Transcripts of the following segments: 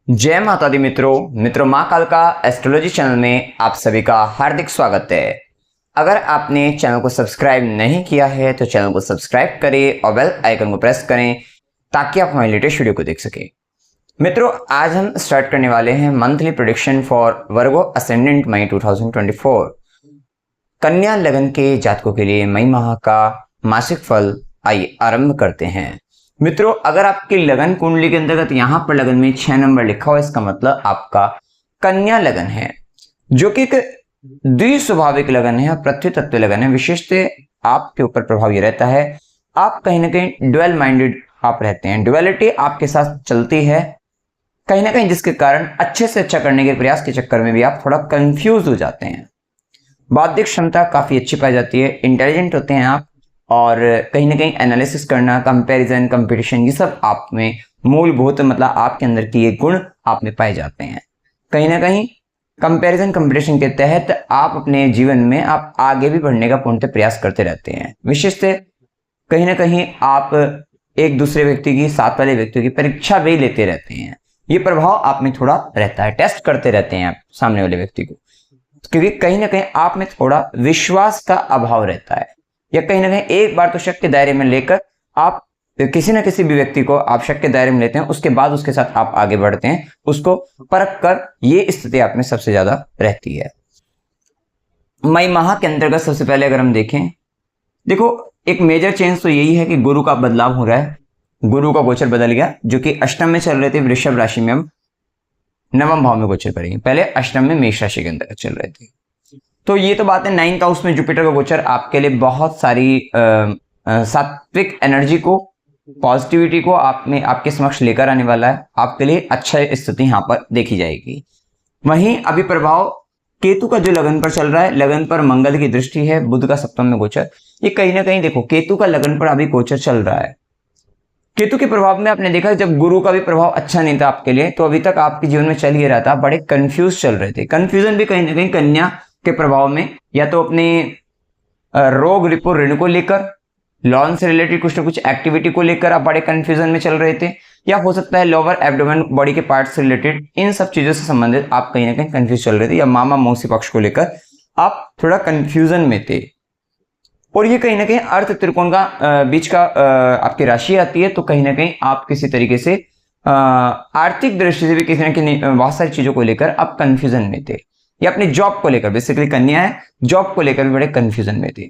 जय माता दी मित्रों माँ कालका एस्ट्रोलॉजी चैनल में आप सभी का हार्दिक स्वागत है। अगर आपने चैनल को सब्सक्राइब नहीं किया है तो चैनल को सब्सक्राइब करें और बेल आइकन को प्रेस करें ताकि आप हमारी लेटेस्ट वीडियो को देख सकें। मित्रों, आज हम स्टार्ट करने वाले हैं monthly prediction for Virgo ascendant May 2024। कन्या लगन के जातकों के लिए मई माह का मासिक फल आइए आरंभ करते हैं। मित्रों, अगर आपकी लगन कुंडली के अंतर्गत यहां पर लगन में 6 नंबर लिखा हुआ, इसका मतलब आपका कन्या लगन है, जो कि एक द्विस्वाभाविक लगन है और पृथ्वी तत्व लगन है। विशेषतः आपके ऊपर प्रभाव ये रहता है, आप कहीं ना कहीं ड्वेल माइंडेड आप रहते हैं, ड्युअलिटी आपके साथ चलती है कहीं ना कहीं, जिसके कारण अच्छे से अच्छा करने के प्रयास के चक्कर में भी आप थोड़ा कंफ्यूज हो जाते हैं। बौद्धिक क्षमता काफी अच्छी पाई जाती है, इंटेलिजेंट होते हैं आप, और कहीं ना कहीं एनालिसिस करना, कंपैरिजन, कंपटीशन, ये सब आप में मूलभूत मतलब आपके अंदर की ये गुण आप में पाए जाते हैं। कहीं ना कहीं कंपैरिजन कंपटीशन के तहत आप अपने जीवन में आप आगे भी बढ़ने का पूर्णतः प्रयास करते रहते हैं। विशेषतः कहीं ना कहीं आप एक दूसरे व्यक्ति की, साथ वाले व्यक्तियों की परीक्षा भी लेते रहते हैं। ये प्रभाव आप में थोड़ा रहता है, टेस्ट करते रहते हैं आप सामने वाले व्यक्ति को, क्योंकि कहीं ना कहीं आप में थोड़ा विश्वास का अभाव रहता है, या कहीं ना कहीं एक बार तो शक के दायरे में लेकर आप किसी न किसी भी व्यक्ति को आप शक के दायरे में लेते हैं, उसके बाद उसके साथ आप आगे बढ़ते हैं, उसको परख कर। ये स्थिति आप में सबसे ज्यादा रहती है। मई माह के अंतर्गत सबसे पहले अगर हम देखें, देखो एक मेजर चेंज तो यही है कि गुरु का बदलाव हो रहा है। गुरु का गोचर बदल गया, जो कि अष्टम में चल रहे थे वृषभ राशि में, अब नवम भाव में गोचर करेंगे। पहले अष्टम में मेष राशि के अंतर्गत चल रहे थे। तो ये तो बात है, 9th हाउस में जुपिटर का गोचर आपके लिए बहुत सारी सात्विक एनर्जी को, पॉजिटिविटी को आप में आपके समक्ष लेकर आने वाला है। आपके लिए अच्छा स्थिति यहाँ पर देखी जाएगी। वहीं अभी प्रभाव केतु का जो लगन पर चल रहा है, लगन पर मंगल की दृष्टि है, बुध का सप्तम में गोचर, ये कहीं ना कहीं देखो केतु का लगन पर अभी गोचर चल रहा है। केतु के प्रभाव में आपने देखा जब गुरु का भी प्रभाव अच्छा नहीं था आपके लिए, तो अभी तक आपके जीवन में चल ही रहा था, बड़े कंफ्यूज चल रहे थे। कंफ्यूजन भी कहीं ना कहीं कन्या के प्रभाव में, या तो अपने रोग रिपो ऋण को लेकर, लॉन से रिलेटेड कुछ ना कुछ एक्टिविटी को लेकर आप बड़े कंफ्यूजन में चल रहे थे, या हो सकता है लोअर एब्डोमेन बॉडी के पार्ट से रिलेटेड, इन सब चीजों से संबंधित आप कहीं ना कहीं कंफ्यूज चल रहे थे, या मामा मौसी पक्ष को लेकर आप थोड़ा कंफ्यूजन में थे। और ये कहीं ना कहीं अर्थ त्रिकोण का बीच का आपकी राशि आती है, तो कहीं ना कहीं आप किसी तरीके से आर्थिक दृष्टि से भी किसी ना किसी बहुत सारी चीजों को लेकर आप कंफ्यूजन में थे, या अपने जॉब को लेकर, बेसिकली कन्या है, जॉब को लेकर भी बड़े कंफ्यूजन में थे।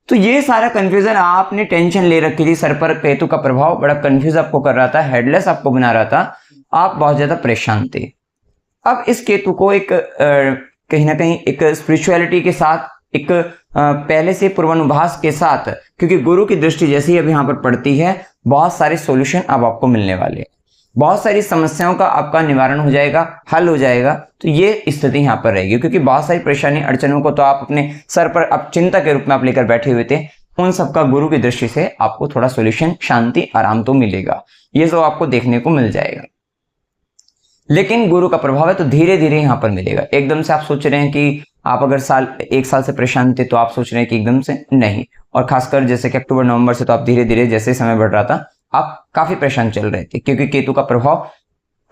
तो ये सारा कंफ्यूजन आपने टेंशन ले रखी थी, सर पर केतु का प्रभाव बड़ा कंफ्यूज आपको कर रहा था, हेडलेस आपको बना रहा था, आप बहुत ज्यादा परेशान थे। अब इस केतु को एक कहीं ना कहीं एक स्पिरिचुअलिटी के साथ, एक पहले से पूर्वानुभास के साथ, क्योंकि गुरु की दृष्टि जैसे ही अब यहाँ पर पड़ती है, बहुत सारे सॉल्यूशन अब आपको मिलने वाले हैं, बहुत सारी समस्याओं का आपका निवारण हो जाएगा, हल हो जाएगा। तो ये स्थिति यहाँ पर रहेगी, क्योंकि बहुत सारी परेशानी अड़चनों को तो आप अपने सर पर अब चिंता के रूप में आप लेकर बैठे हुए थे, उन सबका गुरु की दृष्टि से आपको थोड़ा सॉल्यूशन, शांति, आराम तो मिलेगा, ये सब आपको देखने को मिल जाएगा। लेकिन गुरु का प्रभाव है तो धीरे धीरे यहाँ पर मिलेगा। एकदम से आप सोच रहे हैं कि आप अगर एक साल से परेशान थे, तो आप सोच रहे हैं कि एकदम से नहीं, और खासकर जैसे कि अक्टूबर नवंबर से तो आप धीरे धीरे जैसे समय बढ़ रहा था आप काफी परेशान चल रहे थे, क्योंकि केतु का प्रभाव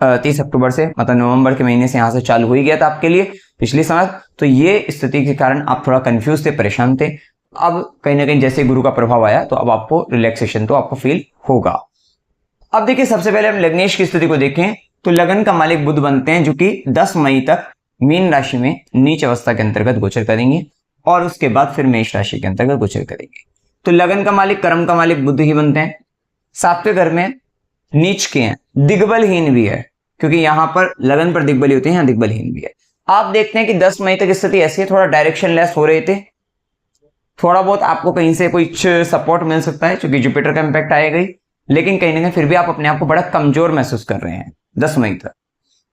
30 अक्टूबर से मतलब नवंबर के महीने से यहाँ से चालू हो ही गया था आपके लिए पिछले समय। तो ये स्थिति के कारण आप थोड़ा कंफ्यूज थे, परेशान थे। अब कहीं ना कहीं जैसे गुरु का प्रभाव आया, तो अब आपको रिलैक्सेशन तो आपको फील होगा। अब देखिए, सबसे पहले हम लग्नेश की स्थिति को देखें, तो लगन का मालिक बुध बनते हैं, जो कि 10 मई तक मीन राशि में नीच अवस्था के अंतर्गत गोचर करेंगे, और उसके बाद फिर मेष राशि के अंतर्गत गोचर करेंगे। तो लगन का मालिक, कर्म का मालिक बुध ही बनते हैं, सातवें घर में नीच के हैं, दिग्बलहीन भी है, क्योंकि यहां पर लगन पर दिग्बली होते हैं, यहां दिग्बलहीन भी है। आप देखते हैं कि 10 मई तक स्थिति ऐसी है, थोड़ा डायरेक्शन लेस हो रहे थे, थोड़ा बहुत आपको कहीं से कुछ सपोर्ट मिल सकता है, क्योंकि जुपिटर का इंपैक्ट आएगा ही, लेकिन कहीं ना कहीं फिर भी आप अपने आप को बड़ा कमजोर महसूस कर रहे हैं 10 मई तक।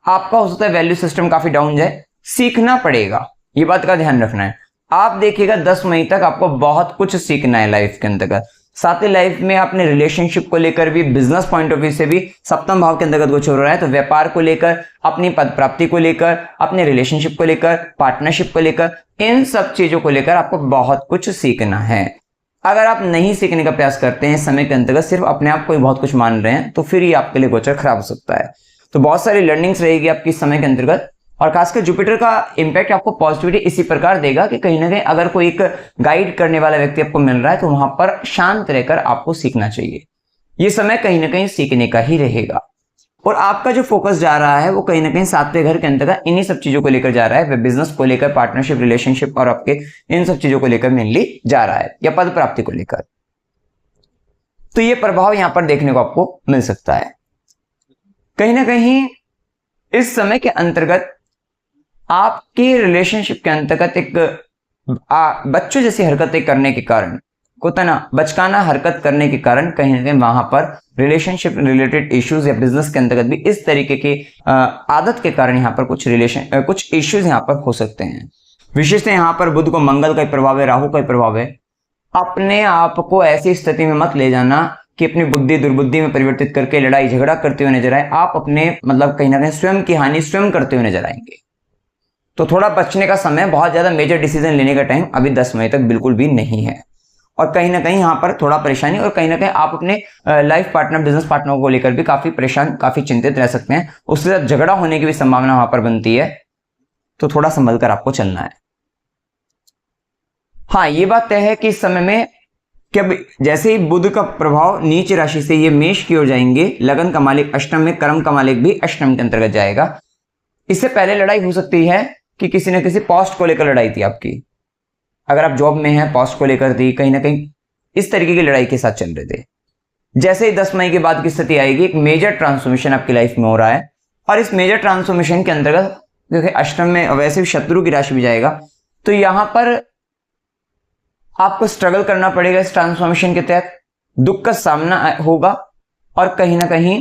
आपका हो सकता है वैल्यू सिस्टम काफी डाउन जाए, सीखना पड़ेगा, ये बात का ध्यान रखना है। आप देखिएगा 10 मई तक आपको बहुत कुछ सीखना है लाइफ के अंतर्गत। साथ ही लाइफ में अपने रिलेशनशिप को लेकर भी, बिजनेस पॉइंट ऑफ व्यू से भी सप्तम भाव के अंतर्गत गोचर हो रहा है, तो व्यापार को लेकर, अपनी पद प्राप्ति को लेकर, अपने रिलेशनशिप को लेकर, पार्टनरशिप को लेकर, इन सब चीजों को लेकर आपको बहुत कुछ सीखना है। अगर आप नहीं सीखने का प्रयास करते हैं समय के अंतर्गत, सिर्फ अपने आप को ही बहुत कुछ मान रहे हैं, तो फिर ये आपके लिए गोचर खराब हो सकता है। तो बहुत सारी लर्निंग्स रहेगी आपकी इस समय के अंतर्गत। और खासकर जुपिटर का इंपैक्ट आपको पॉजिटिविटी इसी प्रकार देगा कि कहीं ना कहीं अगर कोई एक गाइड करने वाला व्यक्ति आपको मिल रहा है तो वहां पर शांत रहकर आपको सीखना चाहिए। ये समय कहीं ना कहीं सीखने का ही रहेगा और आपका जो फोकस जा रहा है वो कहीं ना कहीं 7वें घर के अंतर्गत इन्हीं सब चीजों को लेकर जा रहा है, बिजनेस को लेकर, पार्टनरशिप, रिलेशनशिप और आपके इन सब चीजों को लेकर मेनली जा रहा है, या पद प्राप्ति को लेकर। तो ये प्रभाव यहां पर देखने को आपको मिल सकता है। कहीं ना कहीं इस समय के अंतर्गत आपके रिलेशनशिप के अंतर्गत एक बच्चों जैसी हरकतें करने के कारण, होता ना बचकाना हरकत करने के कारण, कहीं ना कहीं वहां पर रिलेशनशिप रिलेटेड इश्यूज या बिजनेस के अंतर्गत भी इस तरीके की आदत के कारण यहाँ पर कुछ इश्यूज यहाँ पर हो सकते हैं। विशेषतः यहाँ पर बुध को मंगल का प्रभाव है, राहु का प्रभाव है। अपने आप को ऐसी स्थिति में मत ले जाना कि अपनी बुद्धि दुर्बुद्धि में परिवर्तित करके लड़ाई झगड़ा करते हुए नजर आए। आप अपने मतलब कहीं ना कहीं स्वयं की हानि स्वयं करते हुए नजर आएंगे। तो थोड़ा बचने का समय, बहुत ज्यादा मेजर डिसीजन लेने का टाइम अभी 10 मई तक बिल्कुल भी नहीं है। और कहीं ना कहीं यहाँ पर थोड़ा परेशानी, और कहीं ना कहीं आप अपने लाइफ पार्टनर, बिजनेस पार्टनर को लेकर भी काफी परेशान, काफी चिंतित रह सकते हैं। उससे साथ झगड़ा होने की भी संभावना वहां पर बनती है, तो थोड़ा संभल कर आपको चलना है। हाँ, ये बात तय है कि इस समय में कि जैसे ही बुध का प्रभाव नीच राशि से ये मेष की ओर जाएंगे, लगन का मालिक अष्टम में, कर्म का मालिक भी अष्टम के अंतर्गत जाएगा। इससे पहले लड़ाई हो सकती है कि किसी न किसी पोस्ट को लेकर लड़ाई थी आपकी। अगर आप जॉब में हैं, पोस्ट को लेकर थी, कहीं ना कहीं इस तरीके की लड़ाई के साथ चल रहे थे। जैसे ही 10 मई के बाद की स्थिति आएगी, एक मेजर ट्रांसफॉर्मेशन आपकी लाइफ में हो रहा है। और इस मेजर ट्रांसफॉर्मेशन के अंतर्गत देखिए अष्टम में वैसे भी शत्रु की राशि भी जाएगा, तो यहां पर आपको स्ट्रगल करना पड़ेगा। इस ट्रांसफॉर्मेशन के तहत दुख का सामना होगा और कहीं ना कहीं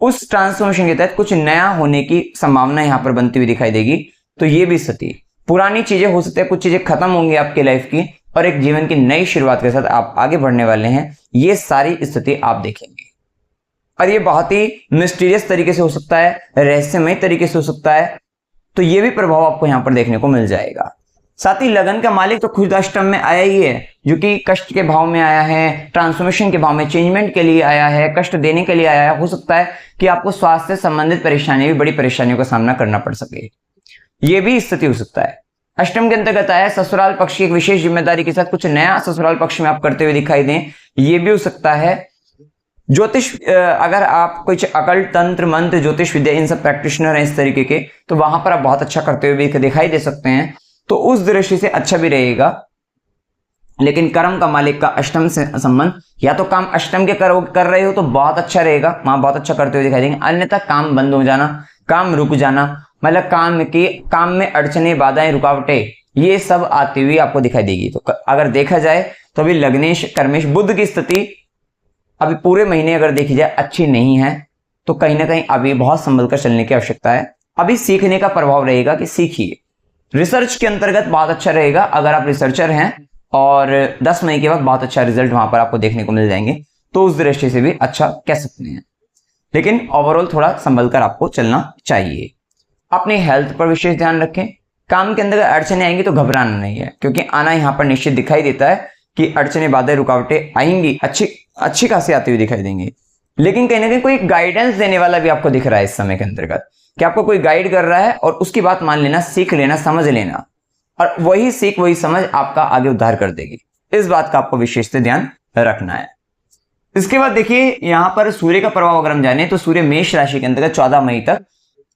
उस ट्रांसफॉर्मेशन के तहत कुछ नया होने की संभावना यहां पर बनती हुई दिखाई देगी। तो ये भी स्थिति, पुरानी चीजें हो सकती है, कुछ चीजें खत्म होंगी आपकी लाइफ की और एक जीवन की नई शुरुआत के साथ आप आगे बढ़ने वाले हैं। ये सारी स्थिति आप देखेंगे और ये बहुत ही मिस्टीरियस तरीके से हो सकता है, रहस्यमय तरीके से हो सकता है। तो ये भी प्रभाव आपको यहां पर देखने को मिल जाएगा। साथ ही लगन का मालिक तो खुद अष्टम में आया ही है, जो कि कष्ट के भाव में आया है, ट्रांसफॉर्मेशन के भाव में, चेंजमेंट के लिए आया है, कष्ट देने के लिए आया है। हो सकता है कि आपको स्वास्थ्य से संबंधित परेशानी भी, बड़ी परेशानियों का सामना करना पड़ सके, ये भी स्थिति हो सकता है। अष्टम के अंतर्गत आया, ससुराल पक्ष की एक विशेष जिम्मेदारी के साथ कुछ नया ससुराल पक्ष में आप करते हुए दिखाई दें, ये भी हो सकता है। ज्योतिष, अगर आप कुछ अकल्ट, तंत्र, मंत्र, ज्योतिष विद्या, इन सब प्रैक्टिशनर हैं इस तरीके के, तो वहां पर आप बहुत अच्छा करते हुए भी दिखाई दे सकते हैं। तो उस दृष्टि से अच्छा भी रहेगा। लेकिन कर्म का मालिक का अष्टम से संबंध, या तो काम अष्टम के कर रहे हो तो बहुत अच्छा रहेगा, वहां बहुत अच्छा करते हुए दिखाई देंगे। अन्यथा काम बंद हो जाना, काम रुक जाना, मतलब काम में अड़चने, बाधाएं, रुकावटें, ये सब आती हुई आपको दिखाई देगी। तो अगर देखा जाए तो अभी लग्नेश कर्मेश बुध की स्थिति अभी पूरे महीने अगर देखी जाए अच्छी नहीं है, तो कहीं ना कहीं अभी बहुत संभल कर चलने की आवश्यकता है। अभी सीखने का प्रभाव रहेगा कि सीखिए। रिसर्च के अंतर्गत बहुत अच्छा रहेगा अगर आप रिसर्चर हैं, और 10 मई के बाद बहुत अच्छा रिजल्ट वहां पर आपको देखने को मिल जाएंगे, तो उस दृष्टि से भी अच्छा कह सकते हैं। लेकिन ओवरऑल थोड़ा संभल कर आपको चलना चाहिए। अपने हेल्थ पर विशेष ध्यान रखें। काम के अंदर अड़चने आएंगी तो घबराना नहीं है, क्योंकि आना यहाँ पर निश्चित दिखाई देता है कि अड़चने, बाधाएं, रुकावटें आएंगी, अच्छी खासी आती हुई दिखाई देंगी। लेकिन कहीं ना कहीं कोई गाइडेंस देने वाला भी आपको दिख रहा है इस समय के अंतर्गत, कि आपको कोई गाइड कर रहा है और उसकी बात मान लेना, सीख लेना, समझ लेना, और वही सीख वही समझ आपका आगे उद्धार कर देगी। इस बात का आपको विशेष ध्यान रखना है। इसके बाद देखिए यहां पर सूर्य का प्रभाव अगर हम जाने तो सूर्य मेष राशि के अंतर्गत 14 मई तक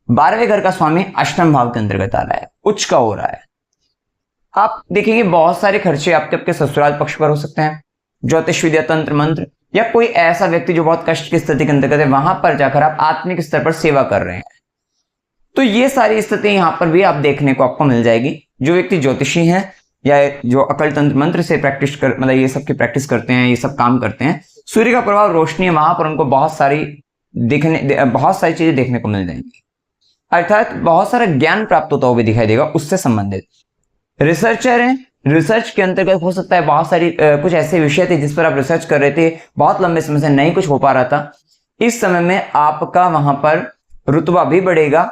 12वें घर का स्वामी अष्टम भाव के अंतर्गत आ रहा है, उच्च का हो रहा है। आप देखेंगे बहुत सारे खर्चे आपके ससुराल पक्ष पर हो सकते हैं। ज्योतिष विद्या, तंत्र मंत्र, या कोई ऐसा व्यक्ति जो बहुत कष्ट की स्थिति के अंतर्गत है, वहां पर जाकर आप आत्मिक स्तर पर सेवा कर रहे हैं, तो ये सारी स्थिति यहां पर भी आप देखने को आपको मिल जाएगी। जो व्यक्ति ज्योतिषी हैं या जो अकल तंत्र मंत्र से प्रैक्टिस कर, मतलब ये सब की प्रैक्टिस करते हैं, ये सब काम करते हैं, सूर्य का प्रभाव, रोशनी है वहां पर, उनको बहुत सारी चीजें देखने को मिल जाएंगी। अर्थात बहुत सारा ज्ञान प्राप्त होता हुआ भी दिखाई देगा उससे संबंधित। रिसर्चर हैं, रिसर्च के अंतर्गत हो सकता है बहुत सारी कुछ ऐसे विषय थे जिस पर आप रिसर्च कर रहे थे, बहुत लंबे समय से नहीं कुछ हो पा रहा था। इस समय में आपका वहां पर रुतबा भी बढ़ेगा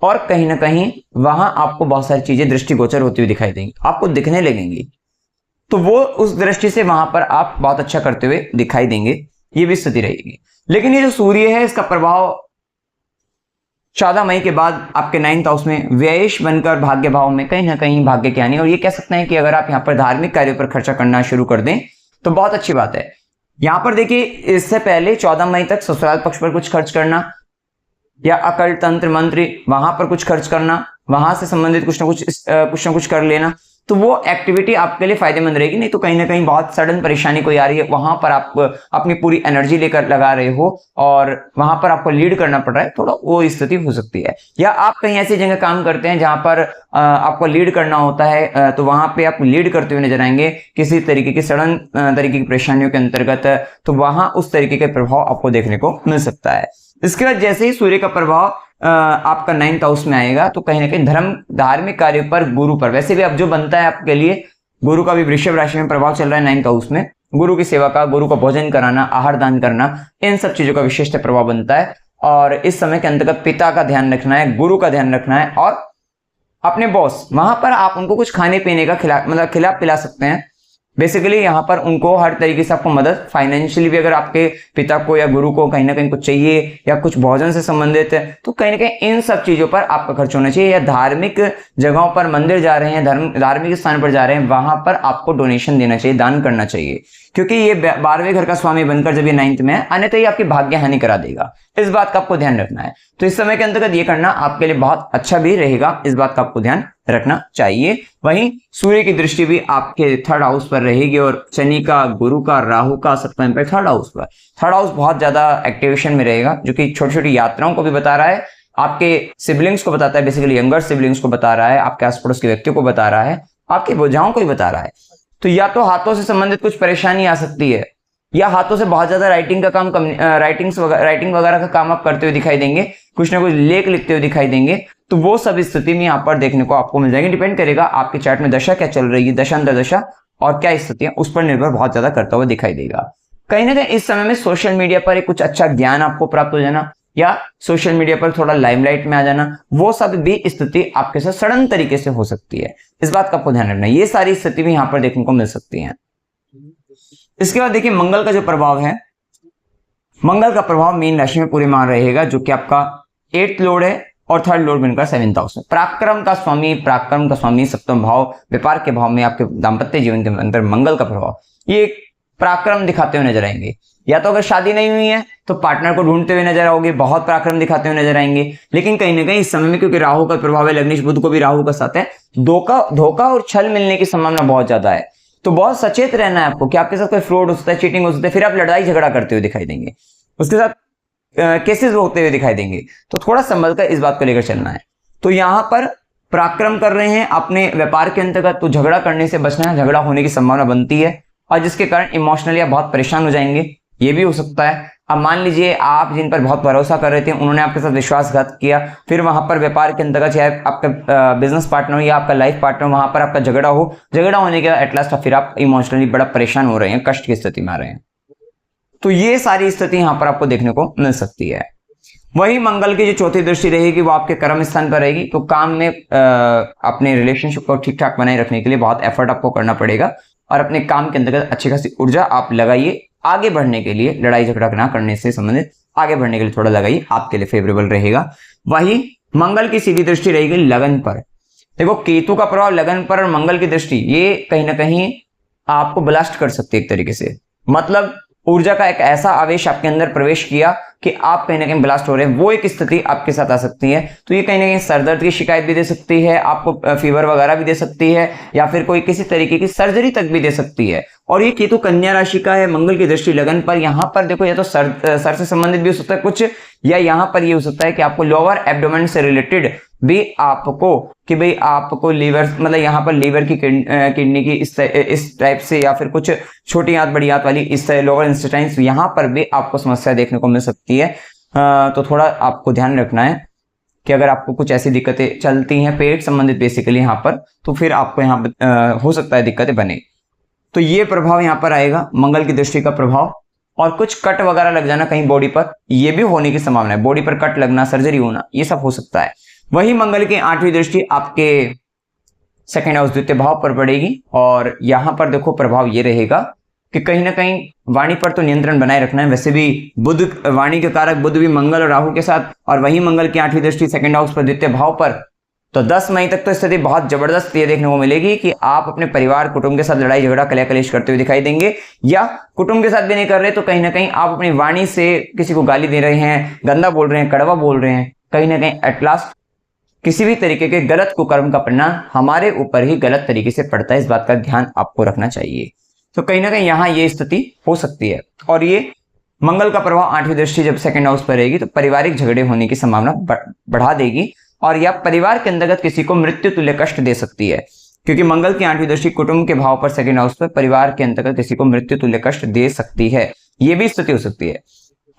और कहीं ना कहीं वहां आपको बहुत सारी चीजें दृष्टिगोचर होती हुई दिखाई देंगी, आपको दिखने लगेंगी। तो वो उस दृष्टि से वहां पर आप बहुत अच्छा करते हुए दिखाई देंगे, ये भी स्थिति रहेगी। लेकिन ये जो सूर्य है इसका प्रभाव 14 मई के बाद आपके 9th हाउस में व्ययेश बनकर भाग्य भाव में कहीं ना कहीं भाग्य की हानि। और ये कह सकते हैं कि अगर आप यहाँ पर धार्मिक कार्यों पर खर्चा करना शुरू कर दें तो बहुत अच्छी बात है। यहाँ पर देखिए, इससे पहले 14 मई तक ससुराल पक्ष पर कुछ खर्च करना या अकल तंत्र मंत्र वहां पर कुछ खर्च करना, वहां से संबंधित कुछ ना कुछ कर लेना, तो वो एक्टिविटी आपके लिए फायदेमंद रहेगी। नहीं तो कहीं ना कहीं बहुत सडन परेशानी कोई आ रही है, वहां पर आप अपनी पूरी एनर्जी लेकर लगा रहे हो और वहां पर आपको लीड करना पड़ रहा है, थोड़ा वो स्थिति हो सकती है। या आप कहीं ऐसी जगह काम करते हैं जहां पर आपको लीड करना होता है, तो वहां पे आप लीड करते हुए नजर आएंगे किसी तरीके की सडन तरीके की परेशानियों के अंतर्गत, तो वहां उस तरीके के प्रभाव आपको देखने को मिल सकता है। इसके बाद जैसे ही सूर्य का प्रभाव आपका 9th हाउस में आएगा तो कहीं ना कहीं धार्मिक कार्यों पर, गुरु पर, वैसे भी अब जो बनता है आपके लिए, गुरु का भी वृषभ राशि में प्रभाव चल रहा है 9th हाउस में, गुरु की सेवा का, गुरु को भोजन कराना, आहार दान करना, इन सब चीजों का विशेष प्रभाव बनता है। और इस समय के अंतर्गत पिता का ध्यान रखना है, गुरु का ध्यान रखना है, और अपने बॉस, वहां पर आप उनको कुछ खाने पीने का खिला पिला सकते हैं। बेसिकली यहाँ पर उनको हर तरीके से आपको मदद, फाइनेंशियली भी अगर आपके पिता को या गुरु को कहीं ना कहीं कुछ चाहिए या कुछ भोजन से संबंधित है, तो कहीं ना कहीं इन सब चीजों पर आपका खर्च होना चाहिए। या धार्मिक जगहों पर, मंदिर जा रहे हैं, धार्मिक स्थान पर जा रहे हैं, वहां पर आपको डोनेशन देना चाहिए, दान करना चाहिए, क्योंकि ये 12वें घर का स्वामी बनकर जब ये 9th में है, अन्यथा ये आपकी भाग्य हानि करा देगा। इस बात का आपको ध्यान रखना है। तो इस समय के अंतर्गत ये करना आपके लिए बहुत अच्छा भी रहेगा, इस बात का आपको ध्यान रखना चाहिए। वहीं सूर्य की दृष्टि भी आपके 3rd हाउस पर रहेगी और शनि का, गुरु का, राहु का सप्तम पर 3rd हाउस पर। 3rd हाउस बहुत ज्यादा एक्टिवेशन में रहेगा, जो कि छोटी छोटी यात्राओं को भी बता रहा है, आपके सिबलिंग्स को बताता है, बेसिकली यंगर सिबलिंग्स को बता रहा है, आपके आस पड़ोस के व्यक्तियों को बता रहा है, आपके बोझाओं को भी बता रहा है। तो या तो हाथों से संबंधित कुछ परेशानी आ सकती है, या हाथों से बहुत ज्यादा राइटिंग का काम, राइटिंग वगैरह का काम आप करते हुए दिखाई देंगे, कुछ ना कुछ लेख लिखते हुए दिखाई देंगे, तो वो सब स्थिति में यहाँ पर देखने को आपको मिल जाएगी। डिपेंड करेगा आपके चार्ट में दशा क्या चल रही है, दशा अंतर्दशा और क्या स्थिति है, उस पर निर्भर बहुत ज्यादा करता हुआ दिखाई देगा। कहीं ना कहीं इस समय में सोशल मीडिया पर एक कुछ अच्छा ज्ञान आपको प्राप्त हो जाना, या सोशल मीडिया पर थोड़ा लाइमलाइट में आ जाना, वो सब भी स्थिति आपके साथ सडन तरीके से हो सकती है। इस बात का आपको ध्यान रखना है, ये सारी स्थिति भी यहाँ पर देखने को मिल सकती है। इसके बाद देखिए, मंगल का जो प्रभाव है, मंगल का प्रभाव मीन राशि में पूरे माह रहेगा, जो कि आपका 8th लॉर्ड है और 3rd लॉर्ड बनकर 7th हाउस में। पराक्रम का स्वामी सप्तम भाव, व्यापार के भाव में आपके दाम्पत्य जीवन के अंदर मंगल का प्रभाव, ये पराक्रम दिखाते हुए नजर आएंगे। या तो अगर शादी नहीं हुई है तो पार्टनर को ढूंढते हुए नजर आओगे, बहुत पराक्रम दिखाते हुए नजर आएंगे। लेकिन कहीं ना कहीं इस समय में, क्योंकि राहु का प्रभाव है, लग्नेश बुध को भी राहु का साथ है, धोखा और छल मिलने की संभावना बहुत ज्यादा है। तो बहुत सचेत रहना है आपको कि आपके साथ कोई फ्रॉड हो सकता है, चीटिंग हो सकता है, फिर आप लड़ाई झगड़ा करते हुए दिखाई देंगे, उसके साथ केसेस होते हुए दिखाई देंगे। तो थोड़ा संभल कर इस बात को लेकर चलना है। तो यहाँ पर पराक्रम कर रहे हैं अपने व्यापार के अंतर्गत, तो झगड़ा करने से बचना है, झगड़ा होने की संभावना बनती है, और जिसके कारण इमोशनली आप बहुत परेशान हो जाएंगे, ये भी हो सकता है। अब मान लीजिए आप जिन पर बहुत भरोसा कर रहे थे, उन्होंने आपके साथ विश्वासघात किया, फिर वहां पर व्यापार के अंतर्गत चाहे आपका बिजनेस पार्टनर हो या आपका लाइफ पार्टनर, वहां पर आपका झगड़ा होने के बाद एट लास्ट फिर आप इमोशनली बड़ा परेशान हो रहे हैं, कष्ट की स्थिति में आ रहे हैं। तो ये सारी स्थिति यहां पर आपको देखने को मिल सकती है। वही मंगल की जो 4थी दृष्टि रहेगी वो आपके कर्म स्थान पर रहेगी, तो काम में अपने रिलेशनशिप को ठीक ठाक बनाए रखने के लिए बहुत एफर्ट आपको करना पड़ेगा, और अपने काम के अंतर्गत अच्छी खासी ऊर्जा आप लगाइए आगे बढ़ने के लिए, लड़ाई झगड़ा ना करने से संबंधित आगे बढ़ने के लिए थोड़ा लगाइए, आपके लिए फेवरेबल रहेगा। वही मंगल की सीधी दृष्टि रहेगी लगन पर। देखो, केतु का प्रभाव लगन पर और मंगल की दृष्टि, ये कहीं ना कहीं आपको ब्लास्ट कर सकती है एक तरीके से, मतलब ऊर्जा का एक ऐसा आवेश आपके अंदर प्रवेश किया कि आप कहीं ना कहीं ब्लास्ट हो रहे हैं, वो एक स्थिति आपके साथ आ सकती है। तो ये कहीं ना कहीं सरदर्द की शिकायत भी दे सकती है, आपको फीवर वगैरह भी दे सकती है, या फिर कोई किसी तरीके की सर्जरी तक भी दे सकती है। और ये केतु कन्या राशि का है, मंगल की दृष्टि लगन पर। यहाँ पर देखो, या तो सर से संबंधित भी हो सकता है कुछ, या यहाँ पर ये हो सकता है कि आपको लोअर एब्डोमेन से रिलेटेड भी आपको, कि भाई आपको लीवर, मतलब यहाँ पर लीवर की किडनी की इस टाइप से, या फिर कुछ छोटी आंत बड़ी आंत वाली इस लोअर इंटेस्टाइन्स, यहाँ पर भी आपको समस्या देखने को मिल सकती है। तो थोड़ा आपको ध्यान रखना है कि अगर आपको कुछ ऐसी दिक्कतें चलती हैं पेट संबंधित बेसिकली यहाँ पर, तो फिर आपको यहाँ हो सकता है दिक्कतें बने। तो ये प्रभाव यहाँ पर आएगा, मंगल की दृष्टि का प्रभाव। और कुछ कट वगैरह लग जाना कहीं बॉडी पर, ये भी होने की संभावना है, बॉडी पर कट लगना, सर्जरी होना, ये सब हो सकता है। वही मंगल की 8वीं दृष्टि आपके 2nd हाउस द्वितीय भाव पर पड़ेगी, और यहां पर देखो प्रभाव ये रहेगा कि कहीं ना कहीं वाणी पर तो नियंत्रण बनाए रखना है। वैसे भी बुध, वाणी के कारक बुध भी मंगल और राहु के साथ, और वही मंगल की 8वीं दृष्टि सेकंड हाउस पर, द्वितीय भाव पर, तो 10 मई तक तो स्थिति बहुत जबरदस्त ये देखने को मिलेगी कि आप अपने परिवार कुटुंब के साथ लड़ाई झगड़ा कलह कलेश करते हुए दिखाई देंगे, या कुटुंब के साथ भी नहीं कर रहे तो कहीं ना कहीं आप अपनी वाणी से किसी को गाली दे रहे हैं, गंदा बोल रहे हैं, कड़वा बोल रहे हैं। कहीं ना कहीं एट लास्ट किसी भी तरीके के गलत कुकर्म का परिणाम हमारे ऊपर ही गलत तरीके से पड़ता है। इस बात का ध्यान आपको रखना चाहिए। तो कहीं ना कहीं यहाँ ये स्थिति हो सकती है, और ये मंगल का प्रभाव 8वीं दृष्टि जब सेकंड हाउस पर रहेगी तो पारिवारिक झगड़े होने की संभावना बढ़ा देगी, और यह परिवार के अंतर्गत किसी को मृत्यु तुल्य कष्ट दे सकती है, क्योंकि मंगल की 8वीं दृष्टि कुटुंब के भाव पर सेकंड हाउस पर परिवार के अंतर्गत किसी को मृत्यु तुल्य कष्ट दे सकती है। ये भी स्थिति हो सकती है,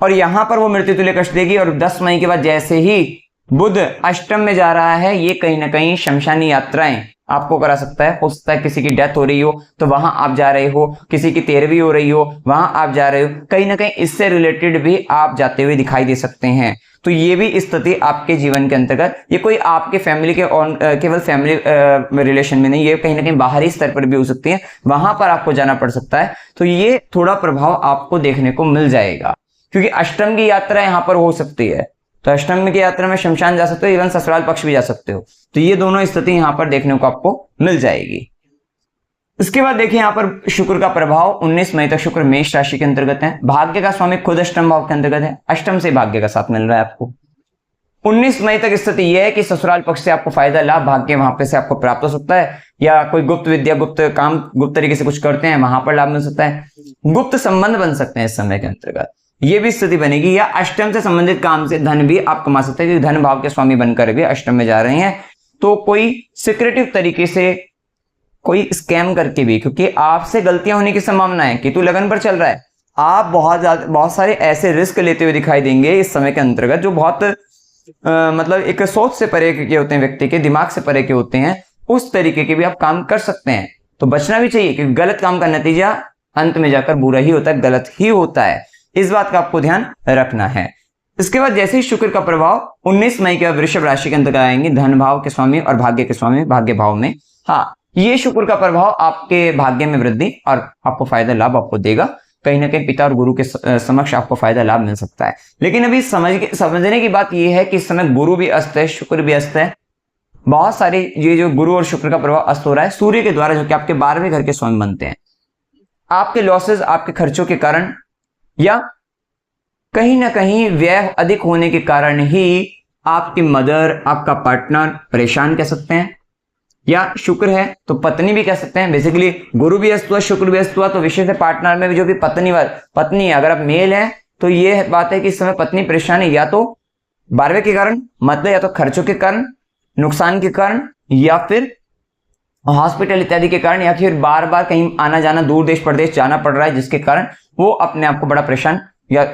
और यहां पर वो मृत्यु तुल्य कष्ट देगी। और 10 मई के बाद जैसे ही बुध अष्टम में जा रहा है, ये कहीं ना कहीं शमशानी यात्राएं आपको करा सकता है। हो सकता है किसी की डेथ हो रही हो तो वहां आप जा रहे हो, किसी की 13वीं हो रही हो वहां आप जा रहे हो, कहीं ना कहीं इससे रिलेटेड भी आप जाते हुए दिखाई दे सकते हैं। तो ये भी स्थिति आपके जीवन के अंतर्गत, ये कोई आपके फैमिली के केवल फैमिली रिलेशन में नहीं, ये कहीं ना कहीं बाहरी स्तर पर भी हो सकती है, वहां पर आपको जाना पड़ सकता है। तो ये थोड़ा प्रभाव आपको देखने को मिल जाएगा, क्योंकि अष्टम की यात्रा यहां पर हो सकती है। तो अष्टम की यात्रा में शमशान जा सकते हो, इवन ससुराल पक्ष भी जा सकते हो। तो ये दोनों स्थिति यहां पर देखने को आपको मिल जाएगी। इसके बाद देखिए यहाँ पर शुक्र का प्रभाव 19 मई तक शुक्र मेष राशि के अंतर्गत है। भाग्य का स्वामी खुद अष्टम भाव के अंतर्गत है, अष्टम से भाग्य का साथ मिल रहा है आपको। 19 मई तक स्थिति यह है कि ससुराल पक्ष से आपको फायदा लाभ भाग्य वहां पे से आपको प्राप्त हो सकता है, या कोई गुप्त विद्या गुप्त काम गुप्त तरीके से कुछ करते हैं वहां पर लाभ मिल सकता है, गुप्त संबंध बन सकते हैं इस समय के अंतर्गत, ये भी स्थिति बनेगी। या अष्टम से संबंधित काम से धन भी आप कमा सकते हैं, क्योंकि धन भाव के स्वामी बनकर भी अष्टम में जा रहे हैं। तो कोई सिक्रेटिव तरीके से कोई स्कैम करके भी, क्योंकि आपसे गलतियां होने की संभावना है, केतु लगन पर चल रहा है, आप बहुत सारे ऐसे रिस्क लेते हुए दिखाई देंगे इस समय के अंतर्गत जो बहुत मतलब एक सोच से परे के होते हैं, व्यक्ति के दिमाग से परे के होते हैं, उस तरीके के भी आप काम कर सकते हैं। तो बचना भी चाहिए, क्योंकि गलत काम का नतीजा अंत में जाकर बुरा ही होता है, गलत ही होता है। इस बात का आपको ध्यान रखना है। इसके बाद जैसे ही शुक्र का प्रभाव 19 मई के वृषभ राशि के अंतर्गत आएंगे, धन भाव के स्वामी और भाग्य के स्वामी भाग्य भाव में, हाँ ये शुक्र का प्रभाव आपके भाग्य में वृद्धि और आपको फायदा लाभ आपको देगा। कहीं ना कहीं पिता और गुरु के समक्ष आपको फायदा लाभ मिल सकता है। लेकिन अभी समझने की बात यह है कि इस समय गुरु भी अस्त है, शुक्र भी अस्त है। बहुत सारे ये जो गुरु और शुक्र का प्रभाव अस्त हो रहा है सूर्य के द्वारा, जो कि आपके 12वें घर के स्वामी बनते हैं। आपके लॉसेस, आपके खर्चों के कारण, या कहीं ना कहीं व्यय अधिक होने के कारण ही आपकी मदर, आपका पार्टनर परेशान कह सकते हैं, या शुक्र है तो पत्नी भी कह सकते हैं। बेसिकली गुरु भी अस्त हुआ, शुक्र भी अस्त हुआ, तो विशेष से पार्टनर में भी जो भी पत्नी है, अगर आप मेल हैं तो ये बात है कि इस समय पत्नी परेशान है, या तो 12वें के कारण, मतलब या तो खर्चों के कारण, नुकसान के कारण, या फिर हॉस्पिटल इत्यादि के कारण, या फिर बार बार कहीं आना जाना, दूर देश प्रदेश जाना पड़ रहा है, जिसके कारण वो अपने आप को बड़ा परेशान या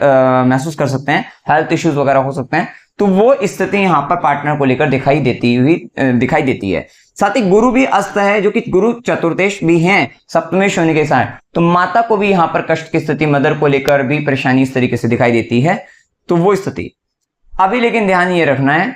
महसूस कर सकते हैं, हेल्थ इश्यूज वगैरह हो सकते हैं। तो वो स्थिति यहाँ पर पार्टनर को लेकर दिखाई देती है। साथ ही गुरु भी अस्त है, जो कि गुरु चतुर्देश भी हैं सप्तमेश होने के साथ, तो माता को भी यहाँ पर कष्ट की स्थिति, मदर को लेकर भी परेशानी इस तरीके से दिखाई देती है। तो वो स्थिति अभी, लेकिन ध्यान ये रखना है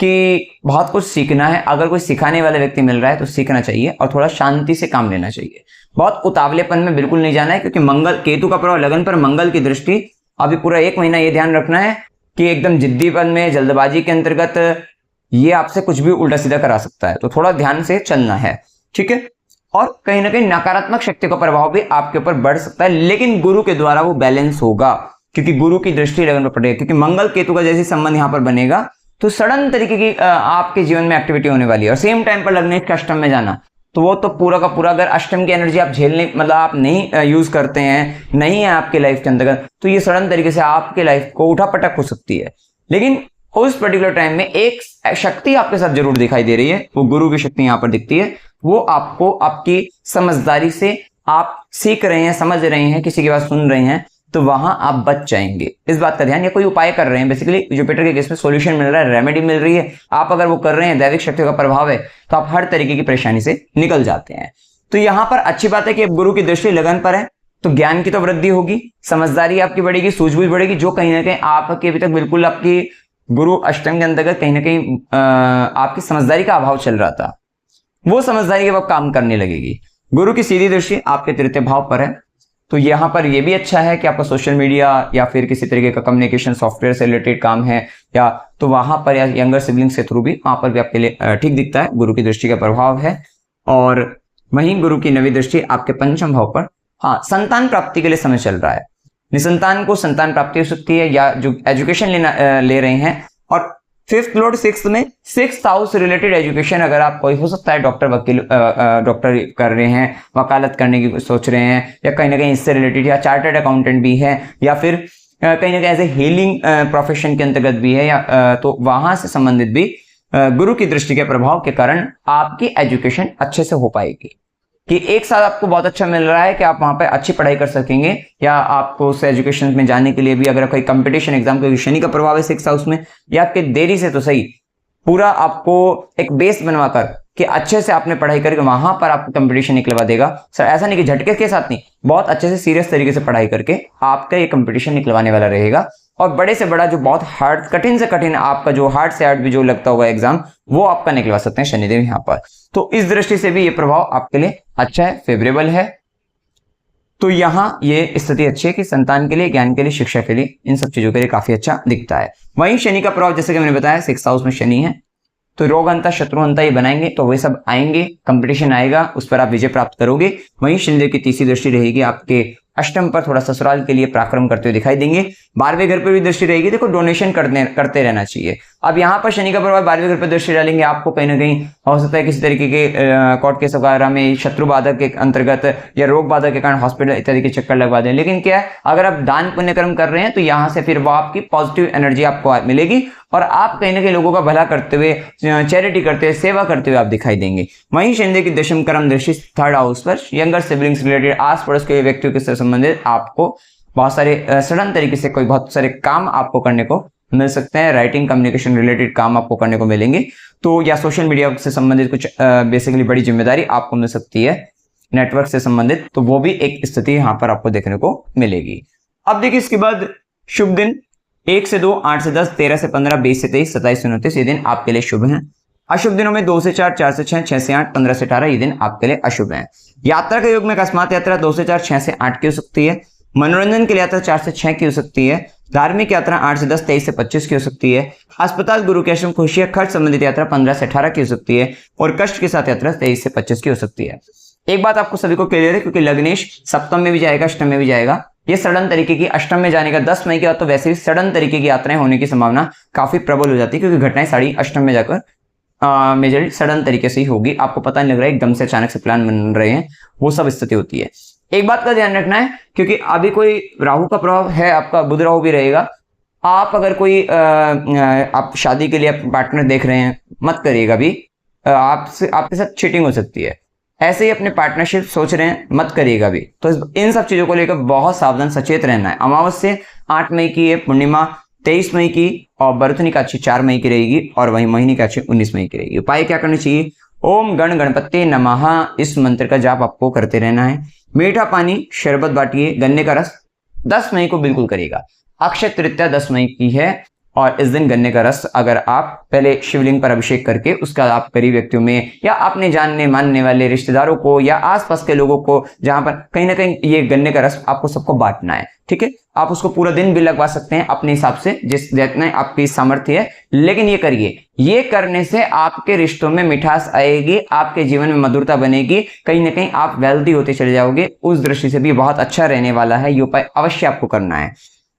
कि बहुत कुछ सीखना है। अगर कोई सिखाने वाला व्यक्ति मिल रहा है तो सीखना चाहिए और थोड़ा शांति से काम लेना चाहिए। बहुत उतावलेपन में बिल्कुल नहीं जाना है, क्योंकि मंगल, केतु का प्रभाव लगन पर, मंगल की दृष्टि, अभी पूरा 1 महीना ये ध्यान रखना है कि एकदम जिद्दीपन में, जल्दबाजी के अंतर्गत ये आपसे कुछ भी उल्टा सीधा करा सकता है। तो थोड़ा ध्यान से चलना है, ठीक है। और कहीं ना कहीं नकारात्मक शक्ति का प्रभाव भी आपके ऊपर बढ़ सकता है, लेकिन गुरु के द्वारा वो बैलेंस होगा, क्योंकि गुरु की दृष्टि लगन पर पड़ेगी। क्योंकि मंगल केतु का जैसे संबंध यहाँ पर बनेगा तो सडन तरीके की आपके जीवन में एक्टिविटी होने वाली है। और सेम टाइम पर लगने के अष्टम में जाना, तो वो तो पूरा का पूरा, अगर अष्टम की एनर्जी आप झेलने, मतलब आप नहीं यूज करते हैं, नहीं है आपके लाइफ के अंतर्गत, तो ये सडन तरीके से आपके लाइफ को उठापटक हो सकती है। लेकिन उस पर्टिकुलर टाइम में एक शक्ति आपके साथ जरूर दिखाई दे रही है, वो गुरु की शक्ति यहाँ पर दिखती है। वो आपको आपकी समझदारी से, आप सीख रहे हैं, समझ रहे हैं, किसी की बात सुन रहे हैं, तो वहां आप बच जाएंगे। इस बात का ध्यान, या कोई उपाय कर रहे हैं, बेसिकली जुपिटर के केस में सॉल्यूशन मिल रहा है, रेमेडी मिल रही है, आप अगर वो कर रहे हैं, दैविक शक्तियों का प्रभाव है, तो आप हर तरीके की परेशानी से निकल जाते हैं। तो यहाँ पर अच्छी बात है कि अब गुरु की दृष्टि लगन पर है, तो ज्ञान की तो वृद्धि होगी, समझदारी आपकी बढ़ेगी, सूझबूझ बढ़ेगी, जो कहीं ना कहीं आपके अभी तक बिल्कुल आपकी गुरु अष्टम के अंतर्गत कहीं ना कहीं आपकी समझदारी का अभाव चल रहा था, वो समझदारी के अब काम करने लगेगी। गुरु की सीधी दृष्टि आपके तृतीय भाव पर है, तो यहाँ पर ये भी अच्छा है कि आपका सोशल मीडिया या फिर किसी तरीके का कम्युनिकेशन सॉफ्टवेयर से रिलेटेड काम है या तो वहां पर या यंगर सिबलिंग्स के थ्रू भी वहां पर भी आपके लिए ठीक दिखता है। गुरु की दृष्टि का प्रभाव है। और वहीं गुरु की नवी दृष्टि आपके पंचम भाव पर, हाँ, संतान प्राप्ति के लिए समय चल रहा है। निसंतान को संतान प्राप्ति हो सकती है या जो एजुकेशन ले रहे हैं। और 5th लॉर्ड 6th में 6th हाउस रिलेटेड एजुकेशन, अगर आप कोई हो सकता है डॉक्टर वकील डॉक्टर कर रहे हैं, वकालत करने की सोच रहे हैं या कहीं ना कहीं इससे रिलेटेड, या चार्टर्ड अकाउंटेंट भी है या फिर कहीं ना कहीं ऐसे हीलिंग प्रोफेशन के अंतर्गत भी है या तो वहां से संबंधित भी गुरु की दृष्टि के प्रभाव के कारण आपकी एजुकेशन अच्छे से हो पाएगी कि एक साल आपको बहुत अच्छा मिल रहा है कि आप वहां पे अच्छी पढ़ाई कर सकेंगे या आपको उस एजुकेशन में जाने के लिए भी अगर कोई कंपटीशन एग्जाम, क्योंकि शनि का प्रभाव है 6th हाउस में, या आपके देरी से तो सही पूरा आपको एक बेस बनवाकर कि अच्छे से आपने पढ़ाई करके वहां पर आपको कंपटीशन निकलवा देगा। सर ऐसा नहीं कि झटके के साथ नहीं, बहुत अच्छे से सीरियस तरीके से पढ़ाई करके आपका ये कंपटीशन निकलवाने वाला रहेगा। और बड़े से बड़ा जो बहुत हार्ड, कठिन से कठिन आपका जो हार्ड से हार्ड भी जो लगता होगा एग्जाम, वो आपका निकलवा सकते हैं शनिदेव यहाँ पर। तो इस दृष्टि से भी ये प्रभाव आपके लिए अच्छा है, फेवरेबल है। तो यहाँ ये स्थिति अच्छी है कि संतान के लिए, ज्ञान के लिए, शिक्षा के लिए, इन सब चीजों के लिए काफी अच्छा दिखता है। वहीं शनि का प्रभाव जैसे कि मैंने बताया 6th हाउस में शनि है, तो रोग अंता, शत्रु अंता ये बनाएंगे, तो वे सब आएंगे, कंपटीशन आएगा, उस पर आप विजय प्राप्त करोगे। वहीं शनिदेव की तीसरी दृष्टि रहेगी आपके अष्टम पर, थोड़ा ससुराल के लिए पराक्रम करते हुए दिखाई देंगे। 12वें घर पर भी दृष्टि रहेगी। देखो डोनेशन करते रहना चाहिए। अब यहाँ पर शनि का प्रभाव 12वें घर पर दृष्टि डालेंगे, आपको कहीं ना कहीं हो सकता है किसी तरीके के कोर्ट केस वगैरह में शत्रु बाधक के अंतर्गत या रोग बाधक के कारण हॉस्पिटल इत्यादि के चक्कर लगवा दें। लेकिन क्या है, अगर आप दान पुण्य कर्म कर रहे हैं तो यहाँ से फिर वो आपकी पॉजिटिव एनर्जी आपको मिलेगी और आप कहीं ना कहीं लोगों का भला करते हुए, चैरिटी करते हुए, सेवा करते हुए आप दिखाई देंगे। वहीं शनिदेव की दशम कर्म दृष्टि 3rd हाउस पर, यंगर सिबलिंग्स रिलेटेड, आस पड़ोस के व्यक्तियों के संबंधित आपको बहुत सारे सडन तरीके से कोई बहुत सारे काम आपको करने को मिल सकते हैं। राइटिंग, कम्युनिकेशन रिलेटेड काम आपको करने को मिलेंगे। तो या सोशल मीडिया से संबंधित कुछ बेसिकली बड़ी जिम्मेदारी आपको मिल सकती है, नेटवर्क से संबंधित, तो वो भी एक स्थिति यहाँ पर आपको देखने को मिलेगी। अब देखिए इसके बाद शुभ दिन 1 से 2, 8 से 10, 13 से 15, 20 से 23, 27 से 29 ये दिन आपके लिए शुभ हैं। अशुभ दिनों में 2 से 4, 4 से 6, 6 से 8, 15 से 18 ये दिन आपके लिए अशुभ हैं। यात्रा के योग में अकस्मात यात्रा 2 से 4, 6 से 8 की हो सकती है। मनोरंजन के लिए यात्रा 4 से 6 की हो सकती है। धार्मिक यात्रा 8 से 10, 23 से 25 की हो सकती है। अस्पताल, गुरु के आश्रम, खुशियां, खर्च संबंधित यात्रा 15 से 18 की हो सकती है। और कष्ट के साथ यात्रा 23 से 25 की हो सकती है। एक बात आपको सभी को क्लियर है, क्योंकि लग्नेश सप्तम में भी जाएगा, अष्टम में भी जाएगा। ये सडन तरीके की, अष्टम में जाने का 10 मई के बाद तो वैसे भी सडन तरीके की यात्राएं होने की संभावना काफी प्रबल हो जाती है, क्योंकि घटनाएं सारी अष्टम में जाकर मेजर सडन तरीके से ही होगी। आपको पता नहीं लग रहा है, एकदम से अचानक से प्लान बन रहे हैं, वो सब स्थिति होती है। एक बात का ध्यान रखना है, क्योंकि अभी कोई राहु का प्रभाव है, आपका बुध राहु भी रहेगा। आप अगर कोई आप शादी के लिए पार्टनर देख रहे हैं, मत करिएगा भी, आपके साथ चीटिंग हो सकती है। ऐसे ही अपने पार्टनरशिप सोच रहे हैं, मत करिएगा भी। तो इन सब चीजों को लेकर बहुत सावधान, सचेत रहना है। अमावस्या 8 मई की है, पूर्णिमा 23 मई की, और बरथनी का अच्छी 4 मई की रहेगी, और वहीं महीने का अच्छी 19 मई की रहेगी। उपाय क्या करना चाहिए? ओम गण गणपति नमः, इस मंत्र का जाप आपको करते रहना है। मीठा पानी, शरबत बांटिए, गन्ने का रस 10 मई को बिल्कुल करिएगा। अक्षय तृतीया 10 मई की है, और इस दिन गन्ने का रस अगर आप पहले शिवलिंग पर अभिषेक करके उसका आप करीब व्यक्तियों में या अपने जानने मानने वाले रिश्तेदारों को या आसपास के लोगों को, जहां पर कहीं ना कहीं ये गन्ने का रस आपको सबको बांटना है, ठीक है। आप उसको पूरा दिन भी लगवा सकते हैं अपने हिसाब से, जिस जितना आपकी सामर्थ्य है, लेकिन ये करिए। ये करने से आपके रिश्तों में मिठास आएगी, आपके जीवन में मधुरता बनेगी, कहीं ना कहीं आप वेल्दी होते चले जाओगे। उस दृष्टि से भी बहुत अच्छा रहने वाला है। ये उपाय अवश्य आपको करना है।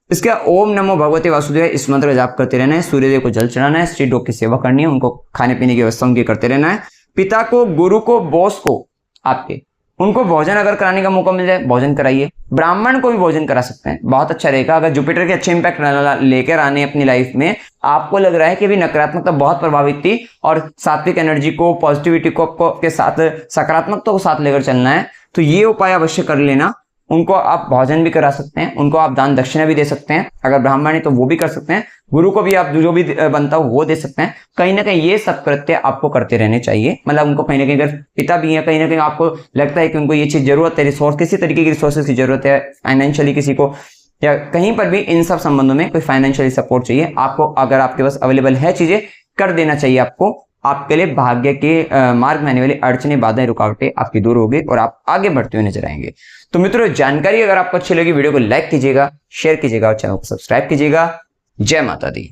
इसका ओम नमो भगवते वासुदेव, इस मंत्र का जाप करते रहना है। सूर्यदेव को जल चढ़ाना है, स्ट्रीट डॉग की सेवा करनी है, उनको खाने पीने की व्यवस्था उनकी करते रहना है। पिता को, गुरु को, बॉस को, आपके उनको भोजन अगर कराने का मौका मिल जाए, भोजन कराइए। ब्राह्मण को भी भोजन करा सकते हैं, बहुत अच्छा रहेगा। अगर जुपिटर के अच्छे इंपैक्ट लेकर आने अपनी लाइफ में, आपको लग रहा है कि भी नकारात्मकता बहुत प्रभावित थी और सात्विक एनर्जी को, पॉजिटिविटी को के साथ, सकारात्मकता को साथ लेकर चलना है, तो ये उपाय अवश्य कर लेना। उनको आप भोजन भी करा सकते हैं, उनको आप दान दक्षिणा भी दे सकते हैं, अगर ब्राह्मण है तो वो भी कर सकते हैं। गुरु को भी आप जो भी बनता हो वो दे सकते हैं। कहीं ना कहीं ये सब कृत्य आपको करते रहने चाहिए। मतलब उनको कहीं ना कहीं, अगर पिता भी है, कहीं ना कहीं आपको लगता है कि उनको ये चीज जरूरत है, रिसोर्स, किसी तरीके की रिसोर्सेज की जरूरत है, फाइनेंशियली किसी को, या कहीं पर भी इन सब संबंधों में कोई फाइनेंशियली सपोर्ट चाहिए आपको, अगर आपके पास अवेलेबल है चीजें, कर देना चाहिए आपको। आपके लिए भाग्य के मार्ग में आने वाली अड़चने, बाधाएं, रुकावटें आपकी दूर होगी और आप आगे बढ़ते हुए नजर आएंगे। तो मित्रों, जानकारी अगर आपको अच्छी लगी, वीडियो को लाइक कीजिएगा, शेयर कीजिएगा और चैनल को सब्सक्राइब कीजिएगा। जय माता दी।